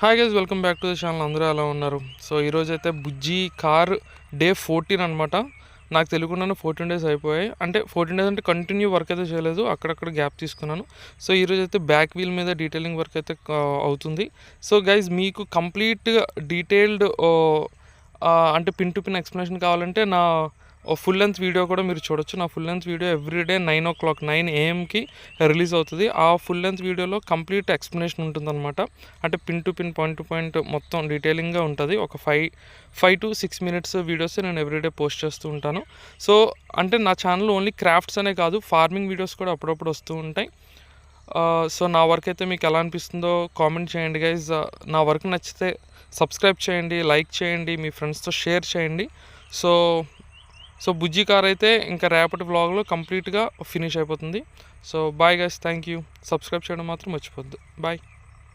Hi guys, welcome back to the channel. అందరూ ఎలా ఉన్నారు? సో ఈరోజు అయితే బుజ్జి కార్ డే 14 అనమాట. నాకు తెలియకుండానే 14 డేస్ అయిపోయాయి. అంటే 14 డేస్ అంటే కంటిన్యూ వర్క్ అయితే చేయలేదు, అక్కడక్కడ గ్యాప్ తీసుకున్నాను. సో ఈరోజు అయితే బ్యాక్ వీల్ మీద డీటెయిలింగ్ వర్క్ అయితే అవుతుంది. సో గైస్, మీకు కంప్లీట్గా డీటెయిల్డ్ అంటే పిన్ టు పిన్ ఎక్స్ప్లెనేషన్ కావాలంటే నా ఫుల్ లెంత్ వీడియో కూడా మీరు చూడొచ్చు. నా full length video everyday 9 AM release అవుతుంది. ఆ ఫుల్ లెంత్ వీడియోలో కంప్లీట్ ఎక్స్ప్లెనేషన్ ఉంటుందన్నమాట. అంటే pin to pin, point to point మొత్తం డీటెయిలింగ్గా ఉంటుంది. ఒక 5 to 6 minutes వీడియోస్ నేను ఎవ్రీడే పోస్ట్ చేస్తూ ఉంటాను. సో అంటే నా ఛానల్ ఓన్లీ క్రాఫ్ట్స్ అనే కాదు, ఫార్మింగ్ వీడియోస్ కూడా అప్పుడప్పుడు వస్తూ ఉంటాయి. సో నా వర్క్ అయితే మీకు ఎలా అనిపిస్తుందో కామెంట్ చేయండి గైజ్. నా వర్క్ నచ్చితే సబ్స్క్రైబ్ చేయండి, లైక్ చేయండి, మీ ఫ్రెండ్స్తో షేర్ చేయండి. సో బుజ్జి కార్ అయితే ఇంకా రేపటి వ్లాగ్లో కంప్లీట్గా ఫినిష్ అయిపోతుంది. So bye guys, thank you. Subscribe చేయడం మాత్రం మర్చిపోద్దు. బాయ్.